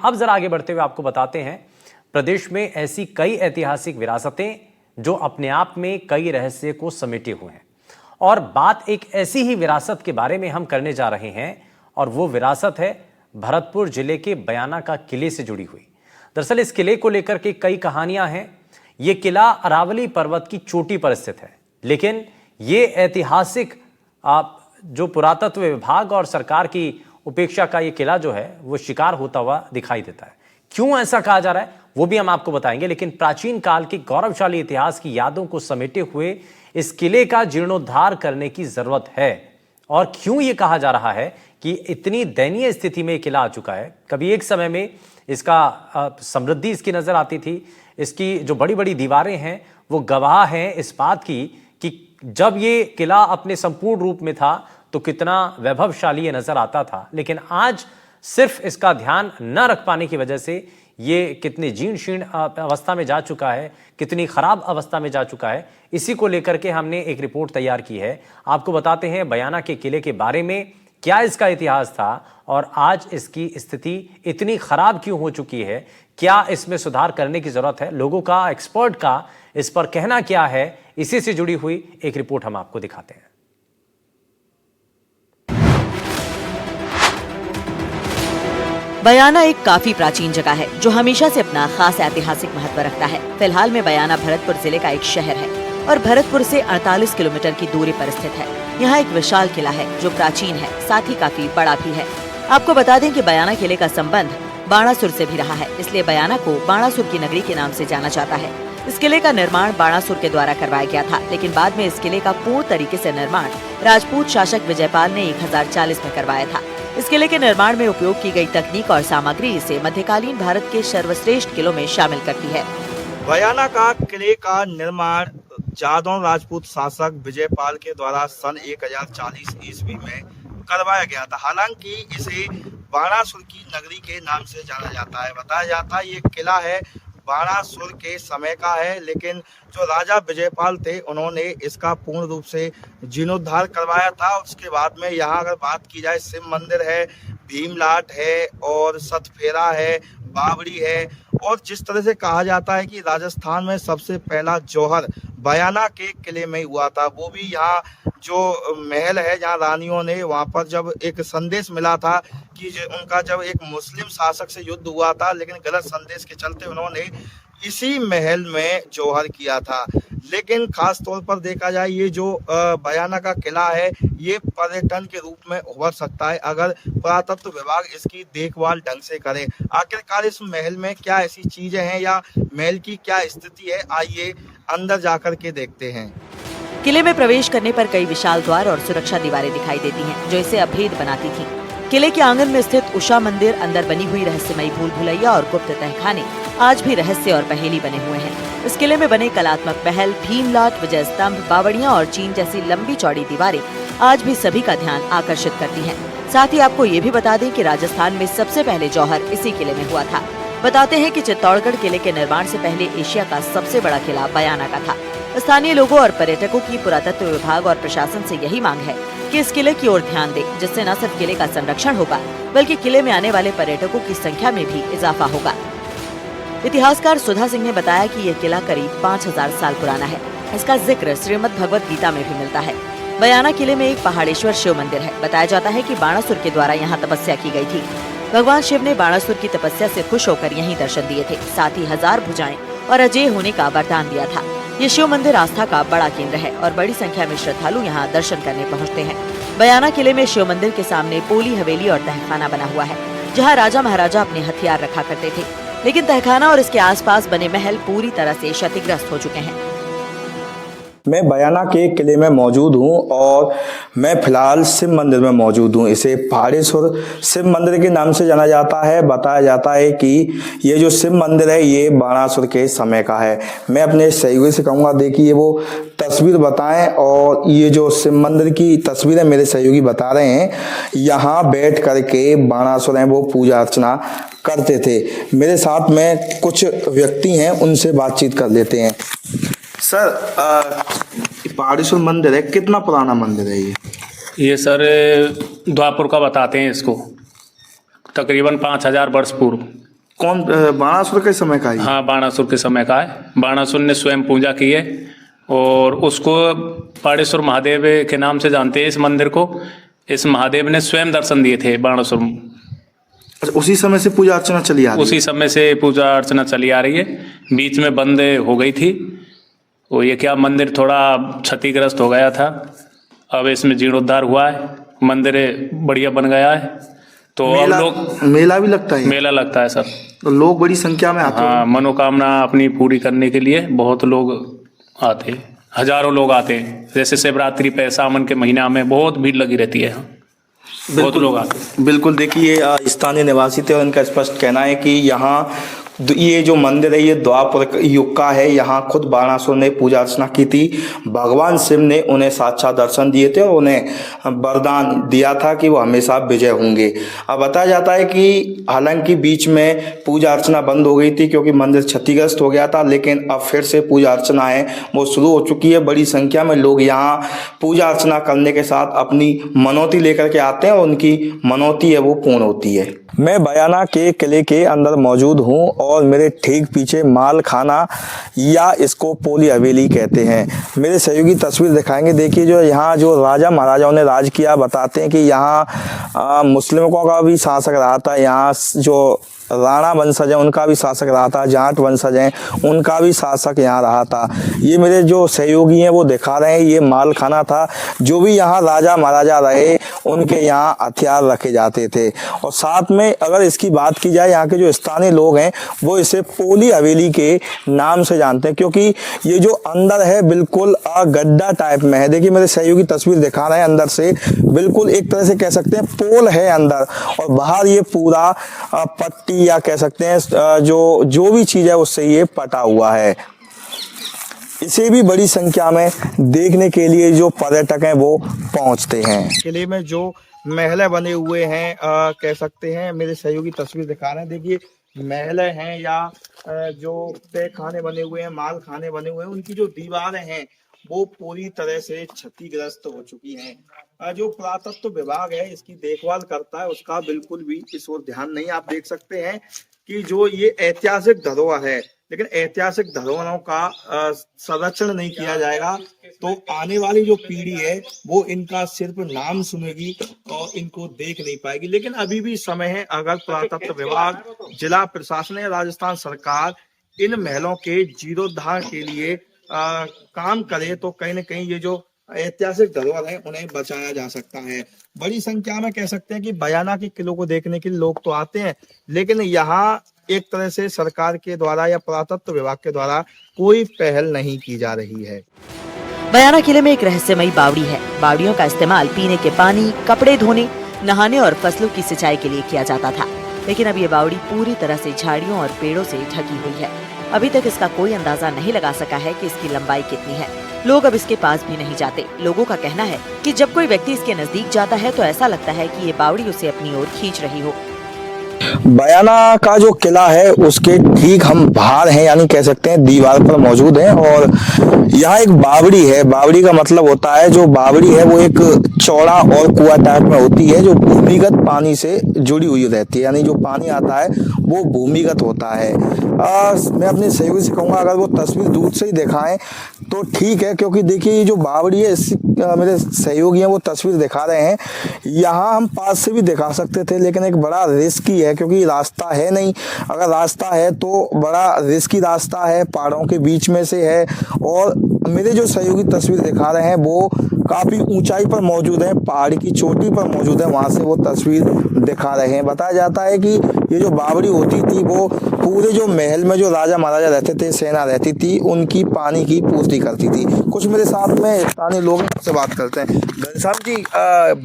अब जरा आगे बढ़ते हुए आपको बताते हैं, प्रदेश में ऐसी कई ऐतिहासिक विरासतें जो अपने आप में कई रहस्य को समेटे हुए हैं, और बात एक ऐसी ही विरासत के बारे में हम करने जा रहे हैं, और वो विरासत है भरतपुर जिले के बयाना का किले से जुड़ी हुई। दरअसल इस किले को लेकर के कई कहानियां हैं। ये किला अरावली पर्वत की चोटी पर स्थित है, लेकिन ये ऐतिहासिक जो पुरातत्व विभाग और सरकार की उपेक्षा का ये किला जो है वो शिकार होता हुआ दिखाई देता है। क्यों ऐसा कहा जा रहा है वो भी हम आपको बताएंगे, लेकिन प्राचीन काल के गौरवशाली इतिहास की यादों को समेटे हुए इस किले का जीर्णोद्धार करने की जरूरत है। और क्यों ये कहा जा रहा है कि इतनी दयनीय स्थिति में किला आ चुका है। कभी एक समय में इसका समृद्धि इसकी नजर आती थी, इसकी जो बड़ी बड़ी दीवारें हैं वो गवाह हैं इस बात की कि जब ये किला अपने संपूर्ण रूप में था तो कितना वैभवशाली ये नजर आता था, लेकिन आज सिर्फ इसका ध्यान न रख पाने की वजह से ये कितनी जीर्ण शीर्ण अवस्था में जा चुका है, कितनी खराब अवस्था में जा चुका है। इसी को लेकर के हमने एक रिपोर्ट तैयार की है। आपको बताते हैं बयाना के किले के बारे में, क्या इसका इतिहास था और आज इसकी स्थिति इतनी खराब क्यों हो चुकी है, क्या इसमें सुधार करने की जरूरत है, लोगों का, एक्सपर्ट का इस पर कहना क्या है। इसी से जुड़ी हुई एक रिपोर्ट हम आपको दिखाते हैं। बयाना एक काफी प्राचीन जगह है जो हमेशा से अपना खास ऐतिहासिक महत्व रखता है। फिलहाल में बयाना भरतपुर जिले का एक शहर है और भरतपुर से 48 किलोमीटर की दूरी पर स्थित है। यहाँ एक विशाल किला है जो प्राचीन है, साथ ही काफी बड़ा भी है। आपको बता दें कि बयाना किले का संबंध बाणासुर से भी रहा है, इसलिए बयाना को बाणासुर की नगरी के नाम से जाना जाता है। इस किले का निर्माण बाणासुर के द्वारा करवाया गया था, लेकिन बाद में इस किले का पूर्ण तरीके से निर्माण राजपूत शासक विजयपाल ने 1040 में करवाया था। इस किले के निर्माण में उपयोग की गई तकनीक और सामग्री इसे मध्यकालीन भारत के सर्वश्रेष्ठ किलों में शामिल करती है। बयाना का किले का निर्माण जादौन राजपूत शासक विजयपाल के द्वारा सन 1040 ईस्वी में करवाया गया था। हालांकि इसे बाणासुर की नगरी के नाम से जाना जाता है। बताया जाता है ये किला है बाणासुर के समय का है, लेकिन जो राजा विजयपाल थे उन्होंने इसका पूर्ण रूप से जीर्णोद्धार करवाया था। उसके बाद में यहाँ अगर बात की जाए, शिव मंदिर है, भीमलाट है और सतफेरा है, बावड़ी है, और जिस तरह से कहा जाता है कि राजस्थान में सबसे पहला जौहर बयाना के किले में हुआ था। वो भी यहाँ जो महल है जहाँ रानियों ने, वहाँ पर जब एक संदेश मिला था कि उनका जब एक मुस्लिम शासक से युद्ध हुआ था, लेकिन गलत संदेश के चलते उन्होंने इसी महल में जौहर किया था। लेकिन खास तौर पर देखा जाए ये जो बयाना का किला है ये पर्यटन के रूप में उभर सकता है अगर पुरातत्व विभाग इसकी देखभाल ढंग से करे। आखिरकार इस महल में क्या ऐसी चीजें हैं या महल की क्या स्थिति है, आइए अंदर जाकर के देखते हैं। किले में प्रवेश करने पर कई विशाल द्वार और सुरक्षा दीवारें दिखाई देती हैं, जो इसे अभेद बनाती थी। किले के आंगन में स्थित उषा मंदिर, अंदर बनी हुई रहस्यमयी भूल भुलैया और गुप्त तहखाने आज भी रहस्य और पहेली बने हुए हैं। इस किले में बने कलात्मक महल, भीमलाट, विजय स्तंभ, बावड़ियां और चीन जैसी लंबी चौड़ी दीवारें आज भी सभी का ध्यान आकर्षित करती हैं। साथ ही आपको ये भी बता दें कि राजस्थान में सबसे पहले जौहर इसी किले में हुआ था। बताते हैं कि चित्तौड़गढ़ किले के निर्माण से पहले एशिया का सबसे बड़ा किला बयाना का था। स्थानीय लोगों और पर्यटकों की पुरातत्व विभाग और प्रशासन से यही मांग है कि इस किले की ओर ध्यान दे, जिससे न सिर्फ किले का संरक्षण होगा बल्कि किले में आने वाले पर्यटकों की संख्या में भी इजाफा होगा। इतिहासकार सुधा सिंह ने बताया कि यह किला करीब 5000 साल पुराना है। इसका जिक्र श्रीमद् भगवत गीता में भी मिलता है। बयाना किले में एक पहाड़ेश्वर शिव मंदिर है। बताया जाता है कि बाणासुर के द्वारा यहाँ तपस्या की गई थी। भगवान शिव ने बाणासुर की तपस्या से खुश होकर यहीं दर्शन दिए थे। साथ ही 1000 भुजाएं और अजय होने का वरदान दिया था। ये शिव मंदिर आस्था का बड़ा केंद्र है और बड़ी संख्या में श्रद्धालु यहाँ दर्शन करने पहुँचते हैं। बयाना किले में शिव मंदिर के सामने पोली हवेली और तहखाना बना हुआ है, जहाँ राजा महाराजा अपने हथियार रखा करते थे। लेकिन तहखाना और इसके आसपास बने महल पूरी तरह से क्षतिग्रस्त हो चुके हैं। मैं बयाना के किले में मौजूद हूँ और मैं फिलहाल शिव मंदिर में मौजूद हूँ। इसे पहाड़ेश्वर शिव मंदिर के नाम से जाना जाता है। बताया जाता है कि ये जो शिव मंदिर है ये बाणासुर के समय का है। मैं अपने सहयोगी से कहूँगा देखिए वो तस्वीर बताएं, और ये जो शिव मंदिर की तस्वीरें मेरे सहयोगी बता रहे हैं, यहाँ बैठ करके बाणासुर हैं वो पूजा अर्चना करते थे। मेरे साथ में कुछ व्यक्ति हैं, उनसे बातचीत कर लेते हैं। सर, पहाड़ेश्वर मंदिर है, कितना पुराना मंदिर है ये सर द्वापुर का बताते हैं इसको, तकरीबन 5000 वर्ष पूर्व। कौन बाणासुर के समय का ही? हाँ, बाणासुर के समय का है। बाणासुर ने स्वयं पूजा की है और उसको पाड़ेश्वर महादेव के नाम से जानते हैं इस मंदिर को। इस महादेव ने स्वयं दर्शन दिए थे बाणासुर। अच्छा, उसी समय से पूजा अर्चना चली आ रही है? उसी समय से पूजा अर्चना चली आ रही है। बीच में बंद हो गई थी वो, ये क्या मंदिर थोड़ा क्षतिग्रस्त हो गया था। अब इसमें जीर्णोद्धार हुआ है, मंदिर बढ़िया बन गया है। तो अब लोग, मेला भी लगता है? मेला लगता है सर। तो लोग बड़ी संख्या में आते हैं? हाँ, मनोकामना अपनी पूरी करने के लिए बहुत लोग आते हैं, हजारों लोग आते हैं। जैसे शिवरात्रि पे सावन के महीना में बहुत भीड़ लगी रहती है, बहुत लोग आते हैं। बिल्कुल, देखिए स्थानीय निवासी थे और इनका स्पष्ट कहना है कि यहाँ ये जो मंदिर है ये द्वापर युग का है। यहाँ खुद बाणासुर ने पूजा अर्चना की थी। भगवान शिव ने उन्हें साक्षात दर्शन दिए थे और उन्हें वरदान दिया था कि वो हमेशा विजय होंगे। अब बताया जाता है कि हालांकि बीच में पूजा अर्चना बंद हो गई थी क्योंकि मंदिर क्षतिग्रस्त हो गया था, लेकिन अब फिर से पूजा अर्चना है वो शुरू हो चुकी है। बड़ी संख्या में लोग यहाँ पूजा अर्चना करने के साथ अपनी मनौती लेकर के आते हैं और उनकी मनौती है वो पूर्ण होती है। मैं बयाना के किले के अंदर मौजूद हूँ और मेरे ठीक पीछे माल खाना या इसको पोली हवेली कहते हैं। मेरे सहयोगी तस्वीर दिखाएंगे। देखिए जो यहाँ जो राजा महाराजाओं ने राज किया, बताते हैं कि यहाँ मुस्लिमों का भी शासक रहा था। यहाँ जो राणा वंशज है उनका भी शासक रहा था, जाट वंशज हैं उनका भी शासक यहाँ रहा था। ये मेरे जो सहयोगी हैं वो दिखा रहे हैं, ये माल खाना था। जो भी यहाँ राजा महाराजा रहे उनके यहाँ हथियार रखे जाते थे। और साथ में अगर इसकी बात की जाए, यहाँ के जो स्थानीय लोग हैं वो इसे पोली हवेली के नाम से जानते हैं, क्योंकि ये जो अंदर है बिल्कुल गड्ढा टाइप में है। देखिए मेरे सहयोगी तस्वीर दिखा रहे हैं, अंदर से बिल्कुल एक तरह से कह सकते हैं पोल है अंदर, और बाहर ये पूरा पट्टी या कह सकते हैं जो भी चीज है उससे ये पटा हुआ है। इसे भी बड़ी संख्या में देखने के लिए जो पर्यटक हैं वो पहुंचते हैं। किले में जो महल बने हुए हैं कह सकते हैं, मेरे सहयोगी तस्वीर दिखा रहे हैं। देखिए महल हैं या जो तय खाने बने हुए हैं, माल खाने बने हुए हैं, उनकी जो दीवारें हैं वो पूरी तरह से क्षतिग्रस्त हो चुकी हैं। जो पुरातत्व विभाग है इसकी देखभाल करता है, उसका बिल्कुल भी इस ओर ध्यान नहीं। आप देख सकते हैं कि जो ये ऐतिहासिक धरोहर है, लेकिन ऐतिहासिक धरोहरों का संरक्षण नहीं किया जाएगा तो आने वाली जो पीढ़ी है वो इनका सिर्फ नाम सुनेगी और इनको देख नहीं पाएगी। लेकिन अभी भी समय है, अगर पुरातत्व विभाग, जिला प्रशासन या राजस्थान सरकार इन महलों के जीर्णोद्धार के लिए काम करे तो कहीं ना कहीं ये जो ऐतिहासिक धरोहर है उन्हें बचाया जा सकता है। बड़ी संख्या में कह सकते हैं कि बयाना के किलों को देखने के लिए लोग तो आते हैं, लेकिन यहाँ एक तरह से सरकार के द्वारा या पुरातत्व विभाग के द्वारा कोई पहल नहीं की जा रही है। बयाना किले में एक रहस्यमयी बावड़ी है। बावड़ियों का इस्तेमाल पीने के पानी, कपड़े धोने, नहाने और फसलों की सिंचाई के लिए किया जाता था, लेकिन अब ये बावड़ी पूरी तरह से झाड़ियों और पेड़ों से ढकी हुई है। अभी तक इसका कोई अंदाजा नहीं लगा सका है कि इसकी लंबाई कितनी है। लोग अब इसके पास भी नहीं जाते। लोगों का कहना है कि जब कोई व्यक्ति इसके नजदीक जाता है तो ऐसा लगता है कि ये बावड़ी उसे अपनी ओर खींच रही हो। बयाना का जो किला है उसके ठीक हम बाहर हैं, यानी कह सकते हैं दीवार पर मौजूद हैं, और यहाँ एक बावड़ी है। बावड़ी का मतलब होता है, जो बावड़ी है वो एक चौड़ा और कुआं टाइप में होती है जो भूमिगत पानी से जुड़ी हुई रहती है, यानी जो पानी आता है वो भूमिगत होता है। मैं अपने सहयोगी से कहूँगा अगर वो तस्वीर दूर से ही दिखाएं तो ठीक है, क्योंकि देखिए ये जो बावड़ी है मेरे सहयोगी हैं वो तस्वीर दिखा रहे हैं। यहाँ हम पास से भी दिखा सकते थे, लेकिन एक बड़ा रिस्की है क्योंकि रास्ता है नहीं। अगर रास्ता है तो बड़ा रिस्की रास्ता है, पहाड़ों के बीच में से है, और मेरे जो सहयोगी तस्वीर दिखा रहे हैं वो काफ़ी ऊंचाई पर मौजूद है, पहाड़ की चोटी पर मौजूद है, वहाँ से वो तस्वीर दिखा रहे हैं। बताया जाता है कि ये जो बावड़ी होती थी वो पूरे जो महल में जो राजा महाराजा रहते थे, सेना रहती थी, उनकी पानी की पूर्ति करती थी। कुछ मेरे साथ में स्थानीय लोग से बात करते हैं। घनश्याम जी,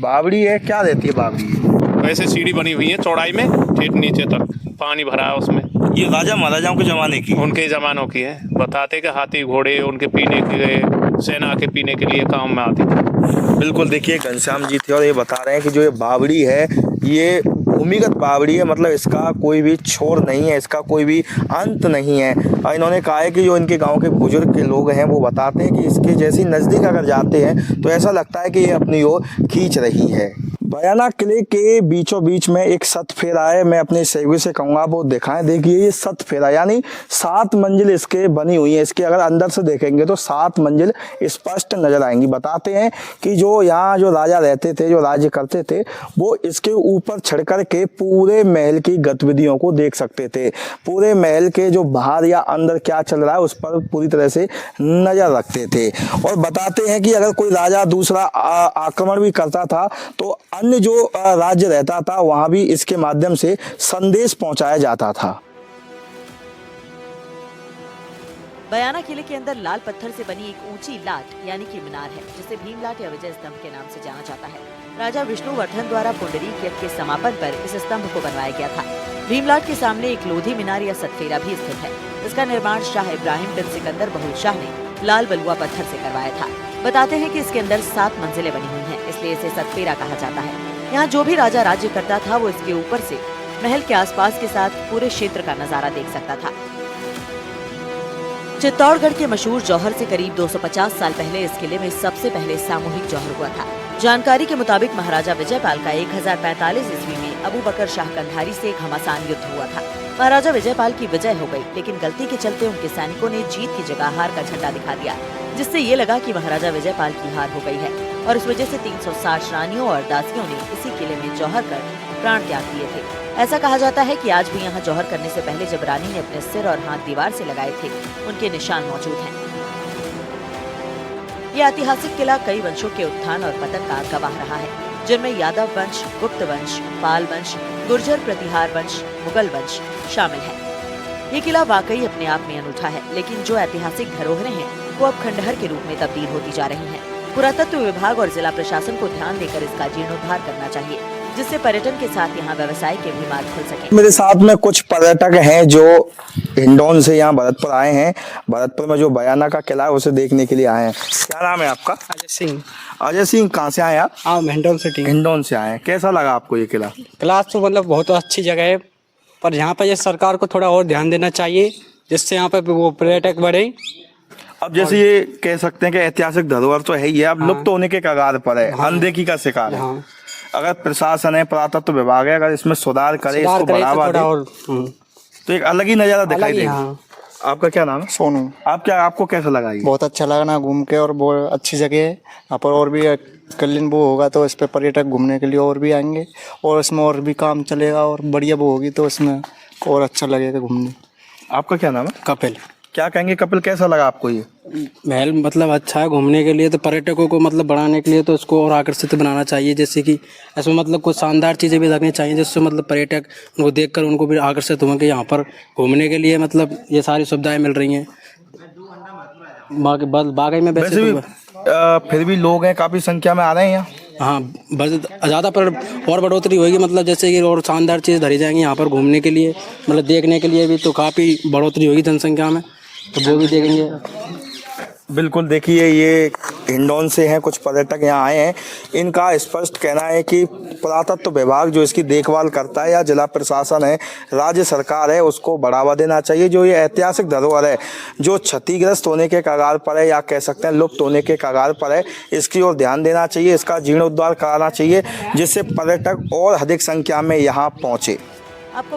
बावड़ी है, क्या रहती है बावड़ी? वैसे सीढ़ी बनी हुई है चौड़ाई में, ठीक नीचे तक पानी भरा है उसमें। ये राजा महाराजाओं के जमाने की? उनके जमानों की है। बताते कि हाथी घोड़े उनके पीने के, सेना के पीने के लिए काम में आती थी। बिल्कुल, देखिए घनश्याम जी थे और ये बता रहे हैं कि जो ये बावड़ी है ये भूमिगत बावड़ी है, मतलब इसका कोई भी छोर नहीं है, इसका कोई भी अंत नहीं है। और इन्होंने कहा है कि जो इनके गांव के बुजुर्ग के लोग हैं वो बताते हैं कि इसके जैसे नज़दीक अगर जाते हैं तो ऐसा लगता है कि ये अपनी ओर खींच रही है। बयाना किले के बीचों बीच में एक सत फेरा है। मैं अपने सहयोगी से कहूँगा वो दिखाएं। देखिए ये सत फेरा यानी 7 मंजिल इसके बनी हुई है। इसके अगर अंदर से देखेंगे तो 7 मंजिल स्पष्ट नजर आएंगी। बताते हैं कि जो यहाँ जो राजा रहते थे, जो राज्य करते थे, वो इसके ऊपर चढ़ कर के पूरे महल की गतिविधियों को देख सकते थे। पूरे महल के जो बाहर या अंदर क्या चल रहा है उस पर पूरी तरह से नजर रखते थे। और बताते हैं कि अगर कोई राजा दूसरा आक्रमण भी करता था तो अन्य जो राज्य रहता था वहां भी इसके माध्यम से संदेश पहुंचाया जाता था। बयाना किले के अंदर लाल पत्थर से बनी एक ऊंची लाट यानी कि मीनार है, जिसे भीमलाट या विजय स्तंभ के नाम से जाना जाता है। राजा विष्णुवर्धन द्वारा पुंडरीक यज्ञ के समापन पर इस स्तंभ को बनवाया गया था। भीमलाट के सामने एक लोधी मीनार या सतफेरा भी स्थित है। इसका निर्माण शाह इब्राहिम बिन सिकंदर बहुल शाह ने लाल बलुआ पत्थर से करवाया था। बताते हैं कि इसके अंदर 7 मंजिलें बनी हुई हैं, इसलिए इसे सतफेरा कहा जाता है। यहाँ जो भी राजा राज्य करता था वो इसके ऊपर से महल के आसपास के साथ पूरे क्षेत्र का नजारा देख सकता था। चित्तौड़गढ़ के मशहूर जौहर से करीब 250 साल पहले इस किले में सबसे पहले सामूहिक जौहर हुआ था। जानकारी के मुताबिक महाराजा विजयपाल का 1045 ईस्वी में अबू बकर शाह कंधारी से घमासान युद्ध हुआ था। महाराजा विजयपाल की विजय हो गई, लेकिन गलती के चलते उनके सैनिकों ने जीत की जगह हार का झंडा दिखा दिया, जिससे ये लगा कि महाराजा विजयपाल की हार हो गई है। और इस वजह से 360 रानियों और दासियों ने इसी किले में जौहर कर प्राण त्याग दिए थे। ऐसा कहा जाता है कि आज भी यहाँ जौहर करने से पहले जब रानी ने अपने सिर और हाथ दीवार से लगाए थे, उनके निशान मौजूद हैं। ये ऐतिहासिक किला कई वंशों के उत्थान और पतन का गवाह रहा है, जिनमें यादव वंश, गुप्त वंश, पाल वंश, गुर्जर प्रतिहार वंश, मुगल वंश शामिल है। ये किला वाकई अपने आप में अनूठा है, लेकिन जो ऐतिहासिक धरोहरें हैं वो अब खंडहर के रूप में तब्दील होती जा रही हैं। पुरातत्व विभाग और जिला प्रशासन को ध्यान देकर इसका जीर्णोद्धार करना चाहिए, जिससे पर्यटन के साथ यहाँ व्यवसाय के भी मार्ग खुल सके। मेरे साथ में कुछ पर्यटक हैं जो हिंडौन से यहाँ भरतपुर आए हैं। भरतपुर में जो बयाना का किला है उसे देखने के लिए आए हैं। क्या नाम है आपका? अजय सिंह। अजय सिंह, कहाँ से आए आप? हाँ, हिंडौन सिटी। हिंडौन से आए हैं। कैसा लगा आपको ये किला? क्लास तो मतलब बहुत अच्छी जगह है, पर यहाँ पर ये सरकार को थोड़ा और ध्यान देना चाहिए, जिससे यहाँ पर वो पर्यटक बढ़े। अब जैसे ये कह सकते हैं कि ऐतिहासिक धरोहर तो है ही है, अब लुप्त होने के कगार पर है, अनदेखी का शिकार है। अगर प्रशासन है, पुरातत्व विभाग है, अगर इसमें सुधार करे, इसको बढ़ावा दे तो एक अलग ही नजारा दिखाई देगा। आपका क्या नाम है? सोनू। आपको कैसा लगा ये? बहुत अच्छा लगा ना घूम के, और बहुत अच्छी जगह है यहाँ पर। और भी कल्याण वो होगा तो इस पे पर्यटक घूमने के लिए और भी आएंगे, और इसमें और भी काम चलेगा, और बढ़िया वो होगी तो इसमें और अच्छा लगेगा घूमने। आपका क्या नाम है? कपिल। क्या कहेंगे कपिल, कैसा लगा आपको ये महल? मतलब अच्छा है घूमने के लिए, तो पर्यटकों को मतलब बढ़ाने के लिए तो इसको और आकर्षित बनाना चाहिए, जैसे कि इसमें मतलब कुछ शानदार चीज़ें भी रखनी चाहिए, जिससे मतलब पर्यटक उनको देखकर उनको भी आकर्षित हों कि यहाँ पर घूमने के लिए मतलब ये सारी सुविधाएं मिल रही हैं। बाकी में वैसे भी फिर भी लोग हैं, काफ़ी संख्या में आ रहे हैं यहाँ। हाँ, बस ज़्यादा पर और बढ़ोतरी होगी, मतलब जैसे कि और शानदार चीज़ धरी जाएंगी यहाँ पर घूमने के लिए, मतलब देखने के लिए भी, तो काफ़ी बढ़ोतरी होगी जनसंख्या में, तो वो भी देखेंगे। बिल्कुल, देखिए ये हिंडौन से हैं, कुछ पर्यटक यहाँ आए हैं। इनका स्पष्ट कहना है कि पुरातत्व विभाग जो इसकी देखभाल करता है, या जिला प्रशासन है, राज्य सरकार है, उसको बढ़ावा देना चाहिए। जो ये ऐतिहासिक धरोहर है जो क्षतिग्रस्त होने के कगार पर है, या कह सकते हैं लुप्त होने के कगार पर है, इसकी ओर ध्यान देना चाहिए, इसका जीर्णोद्धार कराना चाहिए, जिससे पर्यटक और अधिक संख्या में यहाँ पहुँचे। आपको